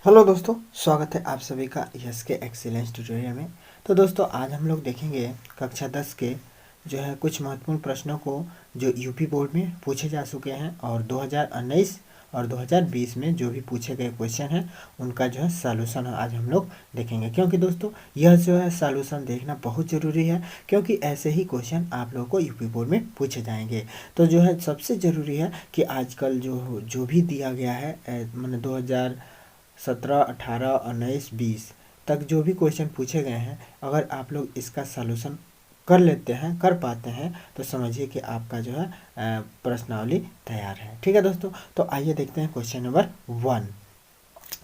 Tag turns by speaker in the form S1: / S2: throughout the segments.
S1: Hello दोस्तों, स्वागत है आप सभी का यस के एक्सीलेंस ट्यूटोरियल में। तो दोस्तों आज हम लोग देखेंगे कक्षा 10 के जो है कुछ महत्वपूर्ण प्रश्नों को जो यूपी बोर्ड में पूछे जा चुके हैं और 2019 और 2020 में जो भी पूछे गए क्वेश्चन हैं उनका जो है सॉल्यूशन आज हम लोग देखेंगे। क्योंकि दोस्तों यह जो है सॉल्यूशन देखना बहुत ज़रूरी है, क्योंकि ऐसे ही क्वेश्चन आप लोगों को यूपी बोर्ड में पूछे जाएंगे। तो जो है सबसे ज़रूरी है कि आजकल जो भी दिया गया है मैंने 2017, 18, 19, 20 तक जो भी क्वेश्चन पूछे गए हैं, अगर आप लोग इसका सलूशन कर लेते हैं, कर पाते हैं, तो समझिए कि आपका जो है प्रश्नावली तैयार है। ठीक है दोस्तों, तो आइए देखते हैं क्वेश्चन नंबर 1।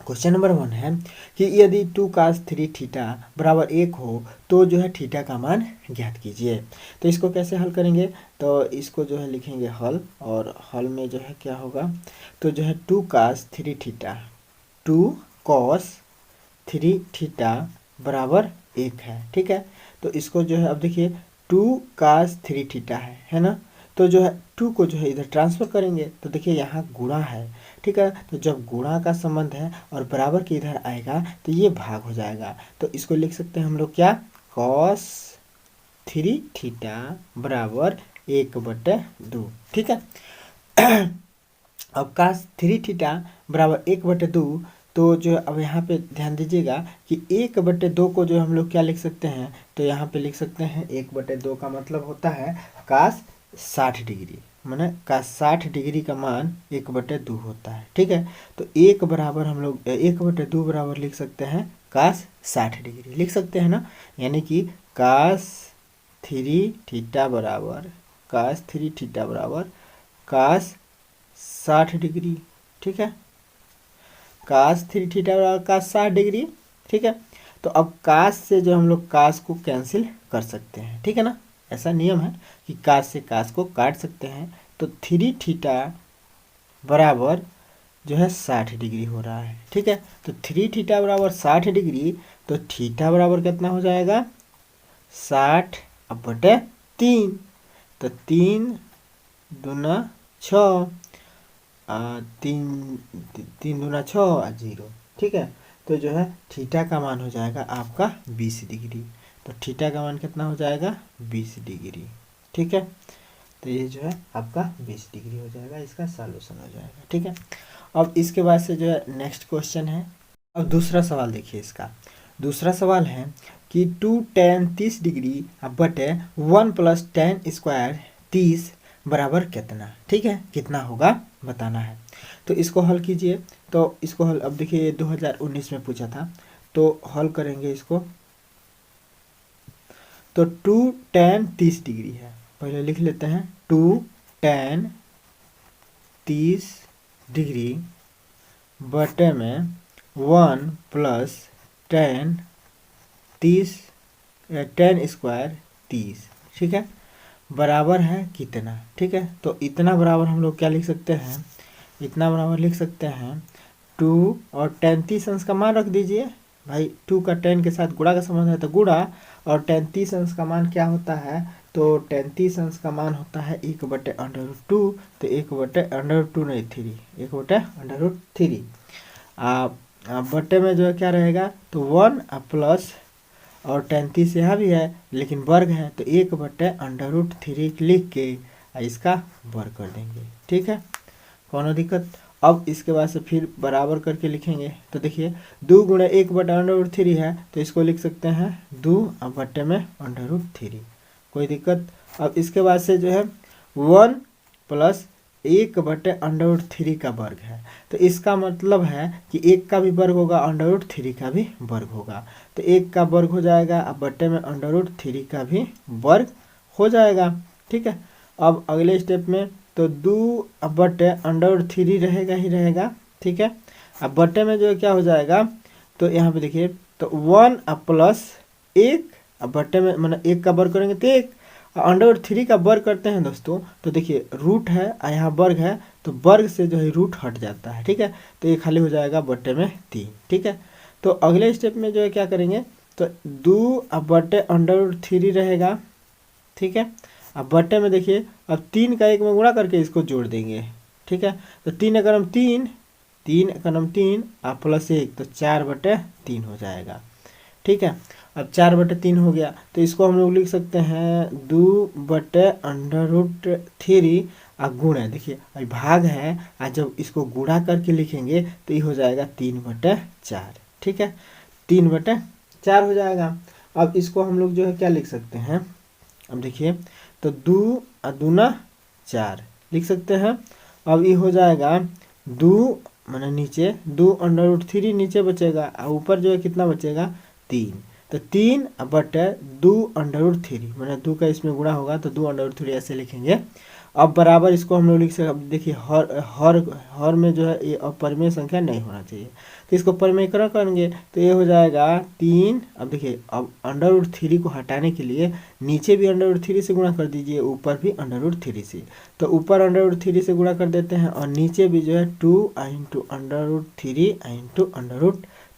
S1: क्वेश्चन नंबर 1 है कि यदि 2 cos 3 थीटा बराबर 1 हो तो जो है थीटा का मान ज्ञात कीजिए। तो इसको कैसे हल करेंगे? तो इसको जो है लिखेंगे हल, और हल में जो है क्या होगा, तो जो है 2 cos 3 थीटा 2 cos 3 थीटा बराबर 1 है। ठीक है, तो इसको जो है अब देखिए 2 cos 3 थीटा है ना। तो जो है 2 को जो है इधर ट्रांसफर करेंगे तो देखिए यहाँ गुणा है। ठीक है, तो जब गुणा का संबंध है और बराबर के इधर आएगा तो ये भाग हो जाएगा। तो इसको लिख सकते हैं हम लोग क्या, cos 3 थीटा बराबर 1/2। ठीक है, अब cos 3 थीटा बराबर 1/2, तो जो अब यहाँ पे ध्यान दीजिएगा कि 1/2 को जो हम लोग क्या लिख सकते हैं, तो यहाँ पे लिख सकते हैं 1/2 का मतलब होता है cos 60 डिग्री, माने cos 60 डिग्री का मान 1/2 होता है। ठीक है, तो 1 बराबर हम लोग 1/2 बराबर लिख सकते हैं cos 60 डिग्री लिख सकते हैं ना, यानी कि cos 3 थीटा बराबर cos 60 डिग्री। ठीक है, cos 3 थीटा बराबर cos 60 डिग्री। ठीक है, तो अब cos से जो हम लोग cos को कैंसिल कर सकते हैं। ठीक है ना, ऐसा नियम है कि cos से cos को काट सकते हैं। तो 3 थीटा बराबर जो है 60 डिग्री हो रहा है। ठीक है, तो 3 थीटा बराबर 60 डिग्री, तो थीटा बराबर कितना हो जाएगा, 60/3। तो 3 दूना 6, 3 दूना 6 और 0। ठीक है, तो जो है थीटा का मान हो जाएगा आपका 20 डिग्री। तो थीटा का मान कितना हो जाएगा, 20 डिग्री। ठीक है, तो ये जो है आपका 20 डिग्री हो जाएगा, इसका सॉल्यूशन हो जाएगा। ठीक है, अब इसके बाद से जो है नेक्स्ट क्वेश्चन है। अब दूसरा सवाल देखिए, इसका दूसरा सवाल है कि 2 tan 30 डिग्री बटे 1 + tan स्क्वायर 30 बराबर कितना। ठीक है, कितना होगा बताना है। तो इसको हल कीजिए। तो इसको हल, अब देखिए ये 2019 में पूछा था, तो हल करेंगे इसको। तो 2 tan 30 डिग्री है, पहले लिख लेते हैं 2 tan 30 डिग्री बटे में 1 + tan 30 tan स्क्वायर 30। ठीक है, बराबर है कितना। ठीक है, तो इतना बराबर हम लोग क्या लिख सकते हैं, इतना बराबर लिख सकते हैं 2 और tan 30 अंश का मान रख दीजिए भाई। 2 का tan के साथ गुणा का संबंध है तो गुणा, और tan 30 अंश का मान क्या होता है, तो tan 30 अंश का मान होता है 1/√2। तो 1/√2 नहीं 3, 1/√3। बटे में जो है क्या रहेगा, तो 1 प्लस, और tan 30 यहाँ भी है लेकिन वर्ग है, तो 1/√3 लिख के इसका वर्ग कर देंगे। ठीक है, कौनो दिक्कत। अब इसके बाद से फिर बराबर करके लिखेंगे। तो देखिए 2 × 1/√3 है, तो इसको लिख सकते हैं 2 बटे में √3, कोई दिक्कत। अब इसके बाद से जो है 1 + 1/√3 का वर्ग है, तो इसका मतलब है कि 1 का भी वर्ग होगा, √3 का भी वर्ग होगा। तो 1 का वर्ग हो जाएगा, अब बटे में √3 का भी वर्ग हो जाएगा। ठीक है, अब अगले स्टेप में तो 2/√3 रहेगा ही रहेगा। ठीक है, अब बटे में जो है क्या हो जाएगा, तो यहाँ पे देखिए तो 1 + 1, अब बटे में मतलब 1 का वर्ग करेंगे तो 1, √3 का वर्ग करते हैं दोस्तों, तो देखिए रूट है और यहाँ वर्ग है, तो वर्ग से जो है रूट हट जाता है। ठीक है, तो ये खाली हो जाएगा बटे में 3। ठीक है, तो अगले स्टेप में जो है क्या करेंगे, तो 2/√3 रहेगा। ठीक है, अब बटे में देखिए अब 3 का 1 में गुणा करके इसको जोड़ देंगे। ठीक है, तो 3 अगर हम 3 3 और +1 तो 4/3 हो जाएगा। ठीक है, अब 4/3 हो गया तो इसको हम लोग लिख सकते हैं 2/√3 और गुणा, देखिए अभी भाग है और जब इसको गुणा करके लिखेंगे तो ये हो जाएगा 3/4। ठीक है, 3/4 हो जाएगा। अब इसको हम लोग जो है क्या लिख सकते हैं, अब देखिए तो 2 और 2 4 लिख सकते हैं। अब ये हो जाएगा 2 माने नीचे 2/√3 नीचे बचेगा और ऊपर जो है कितना बचेगा 3, तो 3/2√3 मैंने 2 का इसमें गुणा होगा तो 2/3 ऐसे लिखेंगे। अब बराबर इसको हम लोग लिख सकते, अब देखिए हर में जो है ये अपरिमेय संख्या नहीं होना चाहिए, तो इसको परिमेयकरण करेंगे तो ये हो जाएगा 3। अब देखिए अब √3 को हटाने के लिए नीचे भी √3 से गुणा कर दीजिए, ऊपर भी √3 से, तो ऊपर √3 से गुणा कर देते हैं और नीचे भी जो है 2 ×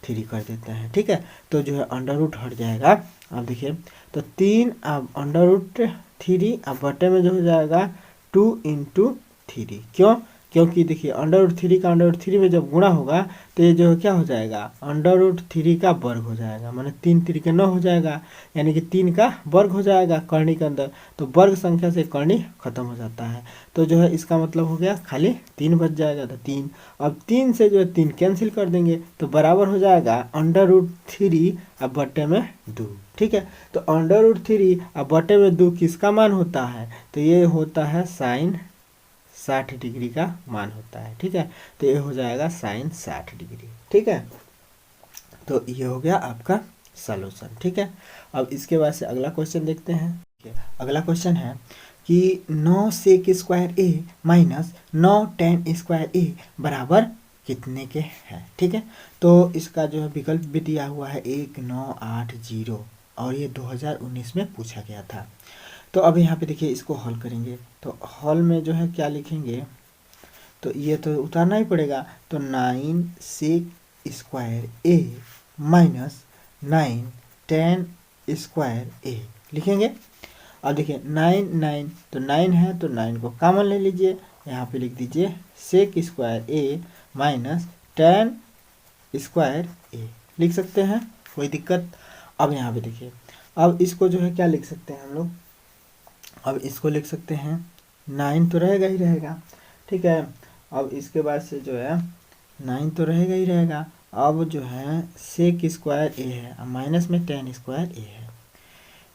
S1: √3 कर देते हैं। ठीक है, तो जो है अंडर हट जाएगा। अब देखिए तो 3 अब √3 अब बटे में जो हो जाएगा 2 × 3, क्योंकि देखिए √3 का √3 में जब गुणा होगा तो ये जो है क्या हो जाएगा √3 का वर्ग हो जाएगा, माने 3 × 3 = 9 हो जाएगा, यानी कि 3 का वर्ग हो जाएगा करनी के अंदर, तो वर्ग संख्या से करनी खत्म हो जाता है, तो जो है इसका मतलब हो गया खाली 3 बच जाएगा, तो 3। अब 3 से जो है 3 कैंसिल कर देंगे तो बराबर हो जाएगा √3 अब बटे में 2। ठीक है, तो √3 अब बटे में 2 किसका मान होता है, तो ये होता है sin 60 डिग्री का मान होता है। ठीक है, तो ये हो जाएगा sin 60 डिग्री। ठीक है, तो ये हो गया आपका सॉल्यूशन। ठीक है, अब इसके बाद से अगला क्वेश्चन देखते हैं। अगला क्वेश्चन है कि 9 sec² a minus 9 tan² a बराबर कितने के हैं। ठीक है, तो इसका जो है विकल्प भी दिया हुआ है 1980 और ये 2019 में पूछा गया था। तो अब यहाँ पे देखिए इसको हल करेंगे तो हल में जो है क्या लिखेंगे, तो ये तो उतारना ही पड़ेगा, तो 9 sec² a minus 9 tan² a लिखेंगे। और देखिए 9 तो 9 है तो 9 को कॉमन ले लीजिए, यहाँ पे लिख दीजिए sec² a minus tan² a लिख सकते हैं, कोई दिक्कत। अब यहाँ पे देखिए अब इसको जो है क्या लिख सकते हैं हम लोग, अब इसको लिख सकते हैं 9 तो रहेगा ही रहेगा। ठीक है, अब इसके बाद से जो है 9 तो रहेगा ही रहेगा, अब जो है sec² a है अब माइनस में tan² a है,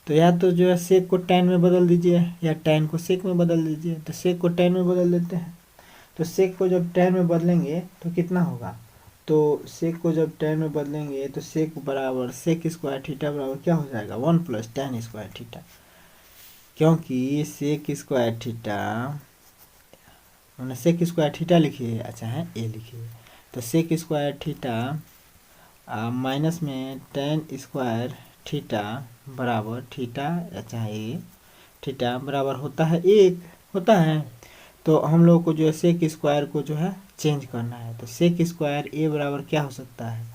S1: तो या तो जो है sec को tan में बदल दीजिए या tan को sec में बदल दीजिए, तो sec को tan में बदल देते हैं, तो sec को जब tan में बदलेंगे तो कितना होगा, तो sec को जब tan में बदलेंगे तो sec बराबर sec² थीटा बराबर क्या हो जाएगा 1 + tan² थीटा, क्योंकि sec² थीटा मैंने sec² थीटा लिखिए, अच्छा है a लिखिए, तो sec² थीटा माइनस में tan² थीटा बराबर थीटा अच्छा a थीटा बराबर होता है 1 होता है। तो हम लोग को जो है sec² को जो है चेंज करना है, तो sec² a बराबर क्या हो सकता है,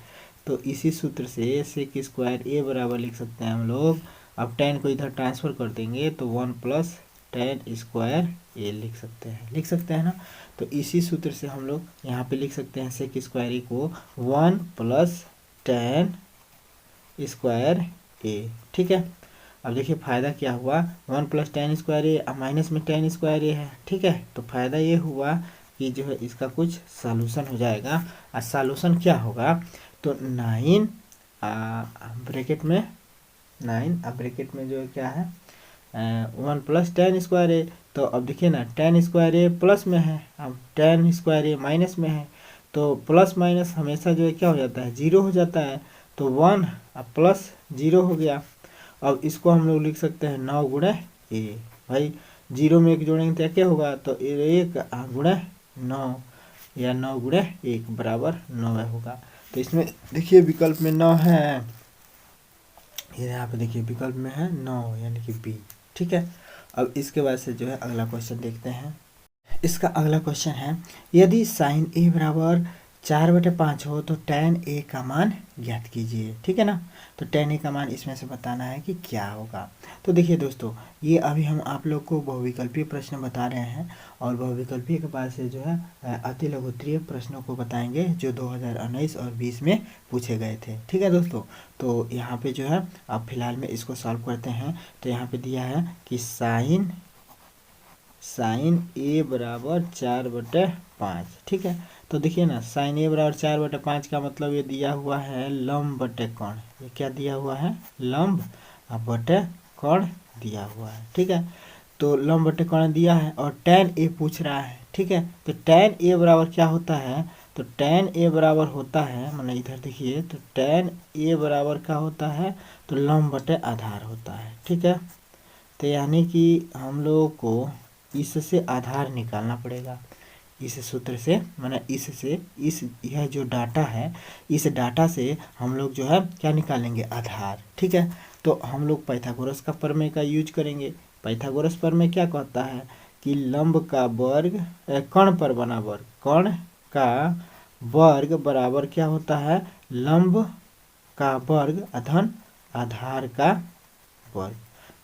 S1: तो इसी सूत्र से sec² a बराबर लिख सकते हैं हम लोग। अब tan को इधर ट्रांसफ़र कर देंगे तो 1 + tan² a लिख सकते हैं ना, तो इसी सूत्र से हम लोग यहाँ पे लिख सकते हैं sec² a को 1 + tan² a। ठीक है, अब देखिए फ़ायदा क्या हुआ 1 + tan² a अब माइनस में tan² a है। ठीक है, तो फ़ायदा ये हुआ कि जो है इसका कुछ सॉल्यूशन हो जाएगा, और सॉल्यूशन क्या होगा, तो 9 ब्रैकेट में 9 अब ब्रैकेट में जो है क्या है 1 + tan² a, तो अब देखिए ना tan² a प्लस में है, अब tan² a माइनस में है, तो प्लस माइनस हमेशा जो है क्या हो जाता है 0 हो जाता है, तो 1 अब प्लस 0 हो गया। अब इसको हम लोग लिख सकते हैं 9 × a, भाई 0 में 1 जोड़ेंगे तो क्या होगा, तो 1 × 9 या 9 × 1 बराबर 9 होगा। तो इसमें देखिए विकल्प में 9 है, ये यहाँ पे देखिए विकल्प में है 9 यानी कि बी। ठीक है, अब इसके बाद से जो है अगला क्वेश्चन देखते हैं। इसका अगला क्वेश्चन है यदि sin a बराबर 4/5 हो तो tan a का मान ज्ञात कीजिए, ठीक है ना। तो tan a का मान इसमें से बताना है कि क्या होगा। तो देखिए दोस्तों, ये अभी हम आप लोग को बहुविकल्पीय प्रश्न बता रहे हैं और बहुविकल्पीय के बाद से जो है अति लघुत्तरीय प्रश्नों को बताएंगे जो 2019 और 20 में पूछे गए थे, ठीक है दोस्तों। तो यहाँ पे जो है अब फिलहाल में इसको सॉल्व करते हैं। तो यहाँ पे दिया है कि साइन a बराबर 4/5, ठीक है। तो देखिए ना, साइन a बराबर 4/5 का मतलब ये दिया हुआ है लंब बटे कोण। ये क्या दिया हुआ है? लंब बटे कोण दिया हुआ है, ठीक है। तो लंब बटे कोण दिया है और tan a पूछ रहा है, ठीक है। तो tan a बराबर क्या होता है? तो tan a बराबर होता है, मैंने इधर देखिए, तो tan a बराबर क्या होता है? तो लंब बटे आधार होता है, ठीक है। तो यानी कि हम लोगों को इससे आधार निकालना पड़ेगा, इस सूत्र से, माने इससे, इस यह जो डाटा है इस डाटा से हम लोग जो है क्या निकालेंगे? आधार, ठीक है। तो हम लोग पाइथागोरस का प्रमेय का यूज करेंगे। पाइथागोरस प्रमेय क्या कहता है कि लंब का वर्ग कर्ण पर बना वर्ग, कर्ण का वर्ग बराबर क्या होता है? लंब का वर्ग अधन आधार का वर्ग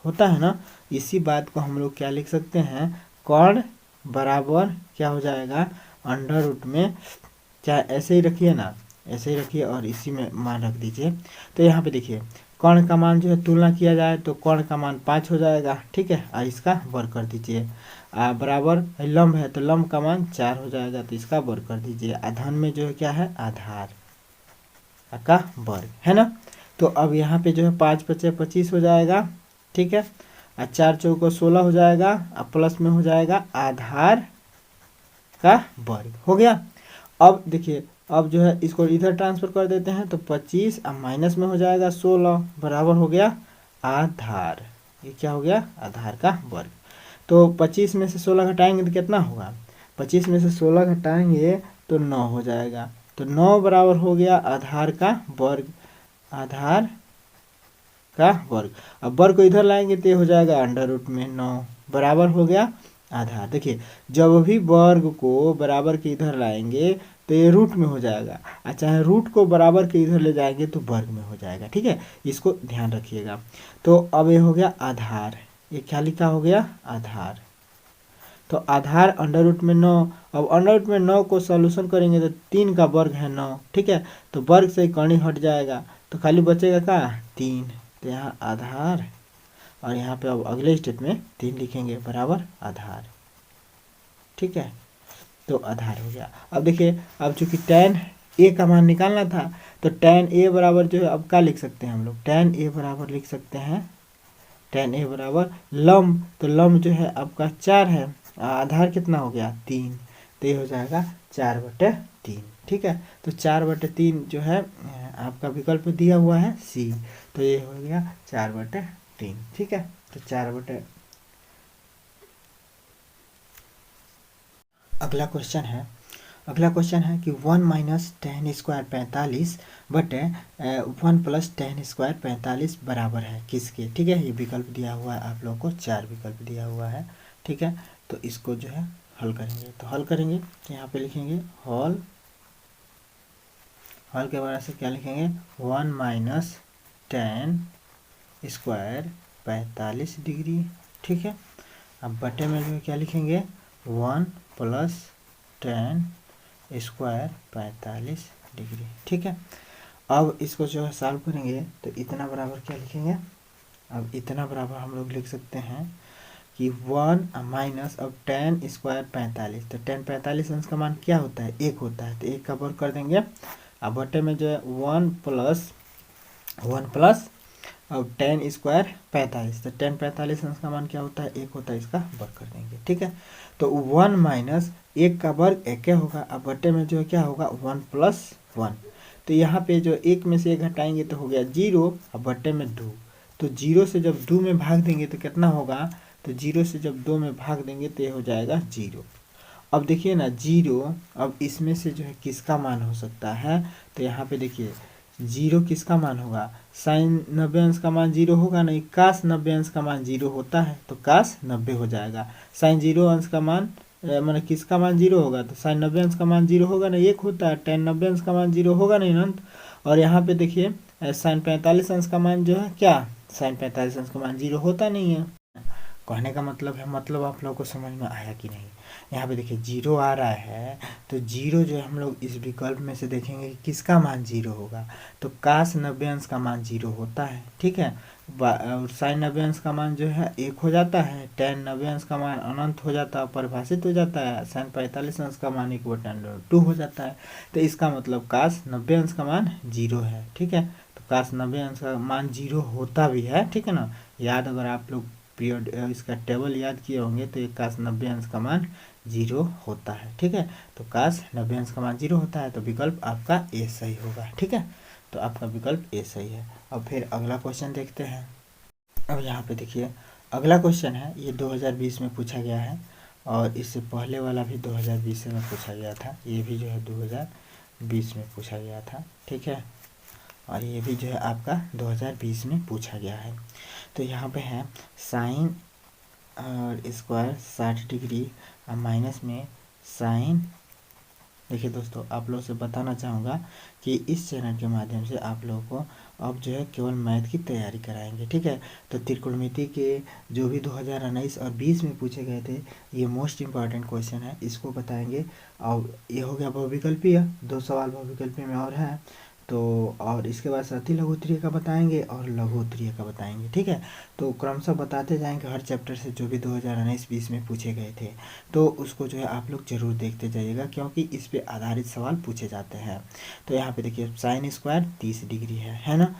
S1: होता है ना। इसी बात को हम लोग क्या लिख सकते हैं? कर्ण बराबर क्या हो जाएगा? अंडर रूट में, चाहे ऐसे ही रखिए ना, ऐसे ही रखिए और इसी में मान रख दीजिए। तो यहाँ पे देखिए, कर्ण का मान जो है तुलना किया जाए तो कर्ण का मान 5 हो जाएगा, ठीक है। और इसका वर्ग कर दीजिए। बराबर लंब है तो लंब का मान 4 हो जाएगा, तो इसका वर्ग कर दीजिए। अधन में जो है क्या है? आधार का वर्ग है ना। तो अब यहाँ पे जो है 5 × 5 = 25 हो जाएगा, ठीक है। 4 × 4 = 16 हो जाएगा, अब प्लस में हो जाएगा आधार का वर्ग, हो गया। अब देखिए, अब जो है इसको इधर ट्रांसफर कर देते हैं तो 25 अब माइनस में हो जाएगा 16 बराबर हो गया आधार। ये क्या हो गया? आधार का वर्ग। तो 25 में से 16 घटाएंगे तो कितना होगा? 25 में से 16 घटाएंगे तो 9 हो जाएगा। तो 9 बराबर हो गया आधार का वर्ग, आधार का वर्ग। अब वर्ग को इधर लाएंगे तो ये हो जाएगा अंडर रूट में 9 बराबर हो गया आधार। देखिए, जब भी वर्ग को बराबर के इधर लाएंगे तो ये रूट में हो जाएगा, और चाहे रूट को बराबर के इधर ले जाएंगे तो वर्ग में हो जाएगा, ठीक है। इसको ध्यान रखिएगा। तो अब ये हो गया आधार, ये क्या लिखा हो गया? आधार। तो आधार अंडर रूट में 9। अब अंडर रूट में 9 को सॉल्यूशन करेंगे तो 3 का वर्ग है 9, ठीक है। तो वर्ग से कर्ण हट जाएगा तो खाली बचेगा क्या? 3। तो यहाँ आधार, और यहाँ पे अब अगले स्टेप में 3 लिखेंगे बराबर आधार, ठीक है। तो आधार हो गया। अब देखिए, अब चूंकि tan a का मान निकालना था तो tan a बराबर जो है अब क्या लिख सकते हैं हम लोग? tan a बराबर लिख सकते हैं, tan a बराबर लंब, तो लंब जो है आपका 4 है, आधार कितना हो गया? 3। तो ये हो जाएगा 4/3, ठीक है। तो 4/3 जो है आपका विकल्प दिया हुआ है सी, तो ये हो गया 4/3, ठीक है। तो 4/। अगला क्वेश्चन है, कि 1 - tan² 45 बटे 1 + tan² 45 बराबर है किसके? ठीक है, ये विकल्प दिया हुआ है आप लोगों को, 4 विकल्प दिया हुआ है, ठीक है। तो इसको जो है हल करेंगे, तो हल करेंगे तो यहाँ पे लिखेंगे हल के वजह से क्या लिखेंगे? 1 - tan² 45 डिग्री, ठीक है। अब बटे में जो है क्या लिखेंगे? 1 + tan² 45 डिग्री, ठीक है। अब इसको जो है सॉल्व करेंगे तो इतना बराबर क्या लिखेंगे? अब इतना बराबर हम लोग लिख सकते हैं कि 1 माइनस, अब tan² 45, तो tan 45 अंश का मान क्या होता है? 1 होता है, तो 1 का वर्ग कर देंगे। अब बटे में जो है 1 प्लस अब tan² 45, तो tan 45 अंश का मान क्या होता है? 1 होता है, इसका वर्ग कर देंगे, ठीक है। तो 1 माइनस 1 का वर्ग 1 होगा, अब बटे में जो है क्या होगा? 1 + 1, तो यहाँ पे जो 1 में से 1 घटाएंगे तो हो गया 0, अब बटे में 2, तो 0 से जब 2 में भाग देंगे तो कितना होगा? तो 0 से जब 2 में भाग देंगे तो ये हो जाएगा 0। अब देखिए ना 0, अब इसमें से जो है किसका मान हो सकता है? तो यहाँ पे देखिए 0 किसका मान होगा? साइन 90 अंश का मान 0 होगा नहीं, cos 90 अंश का मान 0 होता है, तो cos 90 हो जाएगा। साइन 0 अंश का मान मतलब किसका मान 0 होगा, तो साइन 90 अंश का मान 0 होगा ना, 1 होता है, टेन 90 अंश का मान 0 होगा नहीं अनंत। और यहाँ पे देखिए साइन 45 अंश का मान जो है क्या, साइन 45 अंश का मान 0 होता नहीं है। कहने का मतलब है, मतलब आप लोगों को समझ में आया कि नहीं। यहाँ पे देखिए 0 आ रहा है, तो 0 जो है हम लोग इस विकल्प में से देखेंगे कि किसका मान 0 होगा, तो काश 90 अंश का मान 0 होता है, ठीक है। और साइन 90 अंश का मान जो है 1 हो जाता है, टेन 90 अंश का मान अनंत हो जाता है, परिभाषित हो जाता है, साइन 45 अंश का मान 1/√2 हो जाता है। तो इसका मतलब काश 90 अंश का मान 0 है, ठीक है। तो काश 90 अंश का मान 0 होता भी है, ठीक है ना। याद अगर आप लोग पीरियड इसका टेबल याद किए होंगे तो एक काश 90 अंश का मान 0 होता है, ठीक है। तो काश 90 अंश का मान 0 होता है, तो विकल्प आपका ए सही होगा, ठीक है। तो आपका विकल्प ए सही है। अब फिर अगला क्वेश्चन देखते हैं। अब यहाँ पे देखिए अगला क्वेश्चन है, ये 2020 में पूछा गया है, और इससे पहले वाला भी 2020 में पूछा गया था, ये भी जो है 2020 में पूछा गया था, ठीक है। और ये भी जो है आपका 2020 में पूछा गया है। तो यहाँ पे है साइन और स्क्वायर 60 डिग्री और माइनस में साइन। देखिए दोस्तों, आप लोग से बताना चाहूँगा कि इस चैनल के माध्यम से आप लोगों को अब जो है केवल मैथ की तैयारी कराएंगे, ठीक है। तो त्रिकोणमिति के जो भी 2019 और 20 में पूछे गए थे, ये मोस्ट इम्पॉर्टेंट क्वेश्चन है, इसको बताएंगे। और ये हो गया बहुविकल्पीय, 2 सवाल बहुविकल्पीय में और है। तो और इसके बाद साथी लघु उत्तरीय का बताएंगे और लघु उत्तरीय का बताएंगे, ठीक है। तो क्रमशः बताते जाएंगे हर चैप्टर से, जो भी 2019-20 में पूछे गए थे, तो उसको जो है आप लोग जरूर देखते जाइएगा, क्योंकि इस पे आधारित सवाल पूछे जाते हैं। तो यहाँ पे देखिए साइन स्क्वायर 30 डिग्री है ना।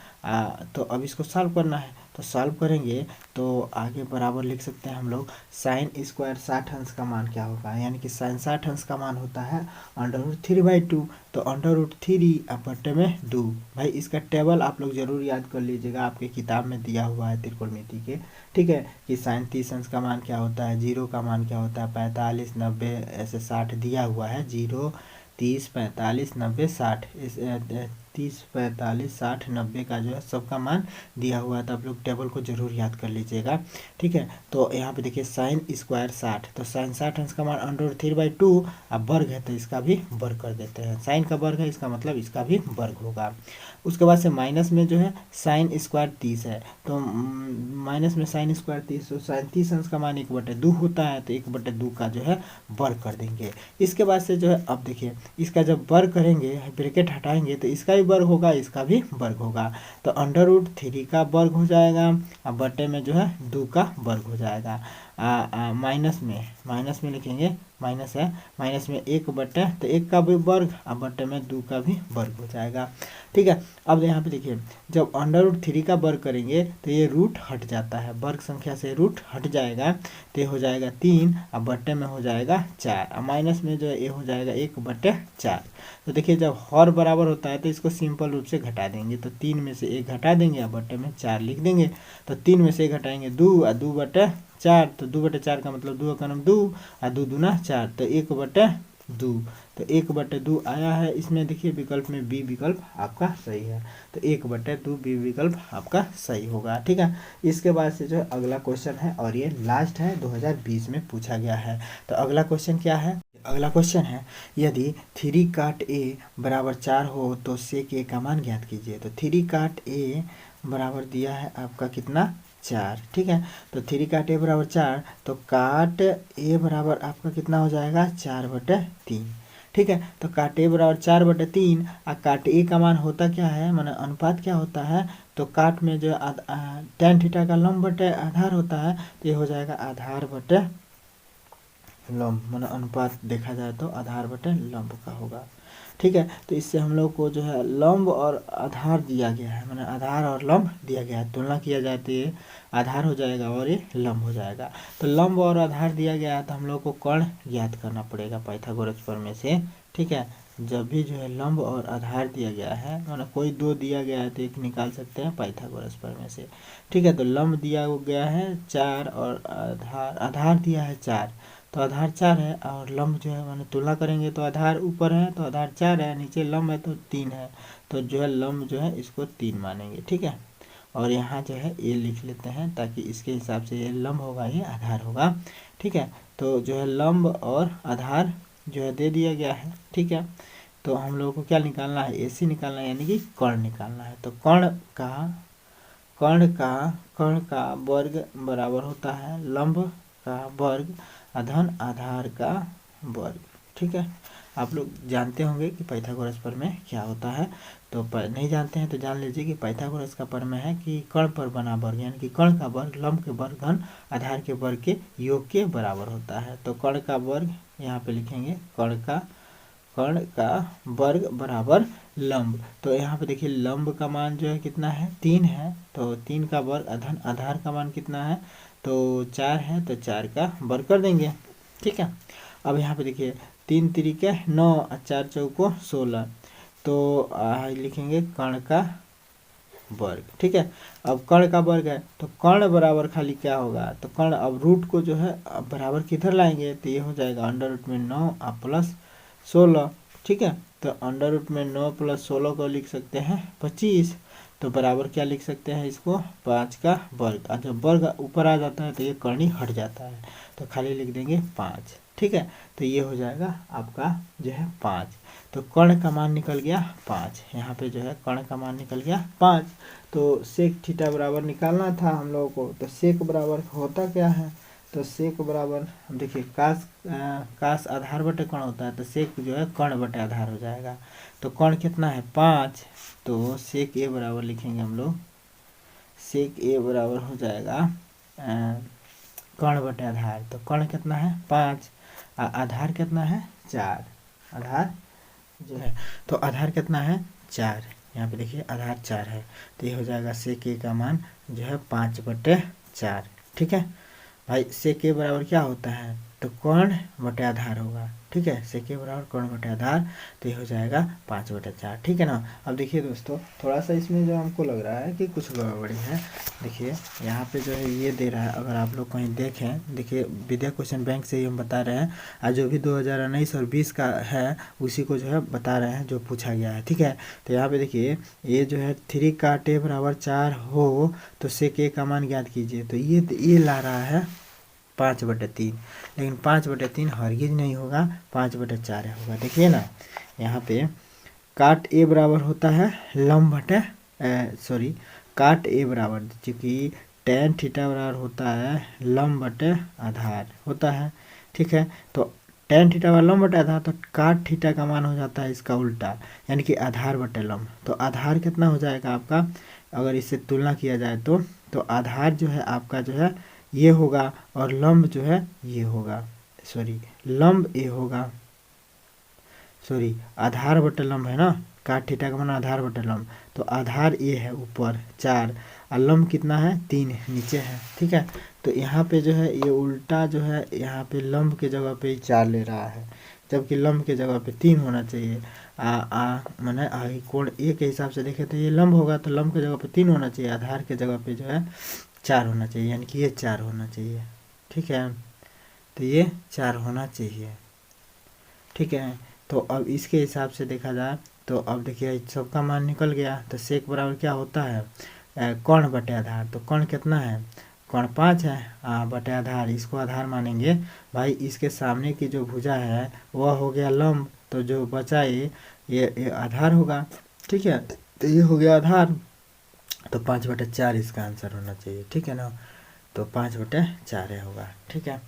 S1: तो अब इसको सॉल्व करना है, तो सॉल्व करेंगे तो आगे बराबर लिख सकते हैं हम लोग, साइन स्क्वायर 60 अंश का मान क्या होगा, यानी कि साइन 60 अंश का मान होता है √3/2। तो √3 अब बट्टे में 2। भाई इसका टेबल आप लोग जरूर याद कर लीजिएगा, आपके किताब में दिया हुआ है त्रिकोणमिति के, ठीक है। कि साइन 30 अंश का मान क्या होता है, 0 का मान क्या होता है, 45 90 ऐसे 60 दिया हुआ है, 0 30 45 90 60, इस 30 45 60 90 का जो है सबका मान दिया हुआ है। तो आप लोग टेबल को जरूर याद कर लीजिएगा, ठीक है। तो यहाँ पे देखिए साइन स्क्वायर 60, तो साइन 60 अंश का मान √3/2। अब वर्ग है तो इसका भी वर्ग कर देते हैं, साइन का वर्ग है इसका मतलब इसका भी वर्ग होगा। उसके बाद से माइनस में जो है साइन स्क्वायर 30 है, तो माइनस में साइन स्क्वायर 30, तो साइन 30 अंश का मान 1/2 होता है, तो 1/2 का जो है वर्ग कर देंगे। इसके बाद से जो है अब देखिए इसका जब वर्ग करेंगे, ब्रैकेट हटाएंगे, तो इसका भी वर्ग होगा, इसका भी वर्ग होगा। तो √3 का वर्ग हो जाएगा, अब बटे में जो है 2 का वर्ग हो जाएगा। माइनस में लिखेंगे, माइनस है, माइनस में 1 बटे, तो 1 का भी वर्ग, अब बटे में 2 का भी वर्ग हो जाएगा, ठीक है। अब यहाँ पे देखिए जब √3 का वर्ग करेंगे तो ये रूट हट जाता है, वर्ग संख्या से रूट हट जाएगा, तो ये हो जाएगा 3, अब बटे में हो जाएगा 4, अब माइनस में जो है ये हो जाएगा 1/4। तो देखिए जब हर बराबर होता है तो इसको सिंपल रूप से घटा देंगे, तो 3 में से 1 घटा देंगे, अब बटे में 4 लिख देंगे। तो 3 में से 1 घटाएंगे 2, और 2/4, तो 2/4 का मतलब 2 का नाम 2, और 2 दूना 4, तो 1/2। तो 1/2 आया है इसमें, देखिए विकल्प में बी विकल्प आपका सही है। तो 1/2 बी विकल्प आपका सही होगा, ठीक है। इसके बाद से जो है अगला क्वेश्चन है, और ये लास्ट है, 2020 में पूछा गया है। तो अगला क्वेश्चन क्या है, अगला क्वेश्चन है, यदि 3 काट a बराबर 4 हो तो सेक a का मान ज्ञात कीजिए। तो 3 काट a बराबर दिया है आपका कितना, 4, ठीक है। तो 3 काट a बराबर 4, तो काट a बराबर आपका कितना हो जाएगा, 4/3, ठीक है। तो काट a बराबर 4/3, और काट a का मान होता क्या है, माने अनुपात क्या होता है, तो काट में जो tan थीटा का लंब बटे आधार होता है, तो ये हो जाएगा आधार बटे लंब, माने अनुपात देखा जाए तो आधार बटे लंब का होगा, ठीक है। तो इससे हम लोग को जो है लंब और आधार दिया गया है, माने आधार और लंब दिया गया है, तुलना किया जाए तो ये आधार हो जाएगा और ये लंब हो जाएगा। तो लंब और आधार दिया गया है, तो हम लोग को कोण ज्ञात करना पड़ेगा पाइथागोरस प्रमेय से, ठीक है। जब भी जो है लंब और आधार दिया गया है, माना कोई 2 दिया गया है तो एक निकाल सकते हैं पाइथागोरस प्रमेय से, ठीक है। तो लंब दिया गया है 4 और आधार दिया है 4, तो आधार 4 है, और लंब जो है माने तुलना करेंगे तो आधार ऊपर है तो आधार 4 है, नीचे लंब है तो 3 है, तो जो है लंब जो है इसको 3 मानेंगे, ठीक है। और यहाँ जो है ये लिख लेते हैं ताकि इसके हिसाब से ये लंब होगा, ये आधार होगा, ठीक है। तो जो है लंब और आधार जो है दे दिया गया है, ठीक है। तो हम लोगों को क्या निकालना है, AC निकालना है, यानी कि कर्ण निकालना है। तो कर्ण का वर्ग बराबर होता है लंब का वर्ग अधन आधार का वर्ग, ठीक है। आप लोग जानते होंगे कि पाइथागोरस प्रमेय क्या होता है। तो नहीं जानते हैं तो जान लीजिए कि पाइथागोरस का प्रमेय है कि कर्ण पर बना वर्ग, यानी कि कर्ण का वर्ग लंब के वर्ग धन आधार के वर्ग के योग के बराबर होता है। तो कर्ण का वर्ग यहाँ पे लिखेंगे, कर्ण का वर्ग बराबर लंब। तो यहाँ पे देखिए लंब का मान जो है कितना है, 3 है। तो 3 का वर्ग अधन आधार का मान कितना है, तो 4 है। तो 4 का वर्ग कर देंगे, ठीक है। अब यहाँ पे देखिए 3 तिरिके 9 और 4 चौको 16। तो लिखेंगे कर्ण का वर्ग, ठीक है। अब कर्ण का वर्ग है तो कर्ण बराबर खाली क्या होगा, तो कर्ण अब रूट को जो है अब बराबर किधर लाएंगे, तो ये हो जाएगा अंडर रूट में 9 प्लस 16, ठीक है। तो अंडर रूट में 9 प्लस 16 को लिख सकते हैं 25। तो बराबर क्या लिख सकते हैं इसको, 5 का वर्ग। और जब वर्ग ऊपर आ जाता है तो ये कर्णी हट जाता है, तो खाली लिख देंगे 5, ठीक है। तो ये हो जाएगा आपका जो है 5। तो कर्ण का मान निकल गया 5, यहाँ पे जो है कर्ण का मान निकल गया 5। तो सेक थीटा बराबर निकालना था हम लोगों को। तो सेक बराबर होता क्या है, तो सेक बराबर हम देखिए कास आधार बटे कर्ण होता है, तो सेक जो है कर्ण बटे आधार हो जाएगा। तो कर्ण कितना है 5, तो सेक ए बराबर लिखेंगे हम लोग, सेक ए बराबर हो जाएगा कर्ण बटे आधार। तो कर्ण कितना है 5, आधार कितना है 4, आधार जो है, तो आधार कितना है 4, यहाँ पे देखिए आधार 4 है। तो ये हो जाएगा सेक ए का मान जो है 5/4, ठीक है भाई। सेक ए बराबर क्या होता है, तो कर्ण बटे आधार होगा, ठीक है। सेक ए बराबर कर्ण बटे आधार, तो ये हो जाएगा 5/4, ठीक है ना। अब देखिए दोस्तों थोड़ा सा इसमें जो हमको लग रहा है कि कुछ गड़बड़ी है। देखिए यहाँ पे जो है ये दे रहा है, अगर आप लोग कहीं देखें, देखिए विद्या क्वेश्चन बैंक से ही हम बता रहे हैं, आज जो भी 2019 और 20 का है उसी को जो है बता रहे हैं जो पूछा गया है, ठीक है। तो यहाँ पे देखिए ये जो है 3 काट ए बराबर 4 हो तो सेक ए का मान ज्ञात कीजिए। तो ये ला रहा है 5/3, लेकिन 5/3 हरगिज नहीं होगा, 5/4 होगा। देखिए ना यहाँ पे काट ए बराबर होता है लंब बटे काट ए बराबर, चूँकि टेन थीटा बराबर होता है लंब बटे आधार होता है, ठीक है। तो टेन थीटा बराबर लंब बटे आधार, तो काट थीटा का मान हो जाता है इसका उल्टा, यानी कि आधार बटे लंब। तो आधार कितना हो जाएगा आपका, अगर इससे तुलना किया जाए तो आधार जो है आपका जो है ये होगा और लंब जो है ये होगा, लंब ए होगा, आधार बटे लंब है ना, काट थीटा का मान आधार बटे लंब। तो आधार ए है ऊपर 4 और लंब कितना है 3 नीचे है, ठीक है। तो यहाँ पे जो है ये उल्टा जो है यहाँ पे लंब के जगह पे 4 ले रहा है, जबकि लंब के जगह पे 3 होना चाहिए। मैंने कोण ए के हिसाब से देखे तो ये लंब होगा, तो लंब के जगह पे 3 होना चाहिए, आधार के जगह पे जो है 4 होना चाहिए, यानी कि ये 4 होना चाहिए, ठीक है। तो ये 4 होना चाहिए, ठीक है। तो अब इसके हिसाब से देखा जाए तो अब देखिए सबका मान निकल गया। तो सेक बराबर क्या होता है कर्ण बटे आधार। तो कर्ण कितना है, कर्ण 5 है बटे आधार, इसको आधार मानेंगे भाई। इसके सामने की जो भुजा है वह हो गया लंब, तो जो बचा ये आधार होगा, ठीक है। तो ये हो गया आधार, तो 5/4 इसका आंसर होना चाहिए, ठीक है ना। तो 5/4 होगा, ठीक है।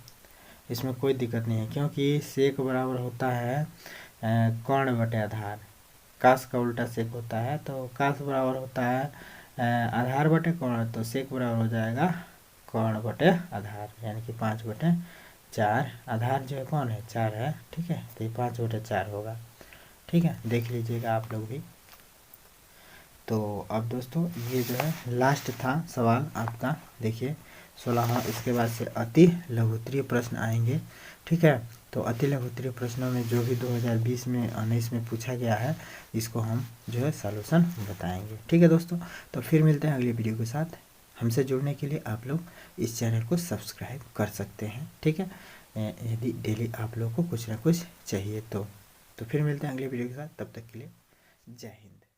S1: इसमें कोई दिक्कत नहीं है, क्योंकि सेक बराबर होता है कर्ण बटे आधार, कास का उल्टा सेक होता है। तो कास बराबर होता है आधार बटे कर्ण, तो सेक बराबर हो जाएगा कर्ण बटे आधार, यानी कि 5/4। आधार जो है कौन है 4 है, ठीक है। तो ये 5/4 होगा, ठीक है। देख लीजिएगा आप लोग भी। तो अब दोस्तों ये जो है लास्ट था सवाल आपका, देखिए 16वां। इसके बाद से अति लघुत्तरीय प्रश्न आएंगे, ठीक है। तो अति लघुत्तरीय प्रश्नों में जो भी 2020 में 19 में पूछा गया है इसको हम जो है सॉल्यूशन बताएंगे, ठीक है दोस्तों। तो फिर मिलते हैं अगली वीडियो के साथ। हमसे जुड़ने के लिए आप लोग इस चैनल को सब्सक्राइब कर सकते हैं, ठीक है, यदि डेली आप लोग को कुछ ना कुछ चाहिए तो फिर मिलते हैं अगली वीडियो के साथ। तब तक के लिए जय हिंद।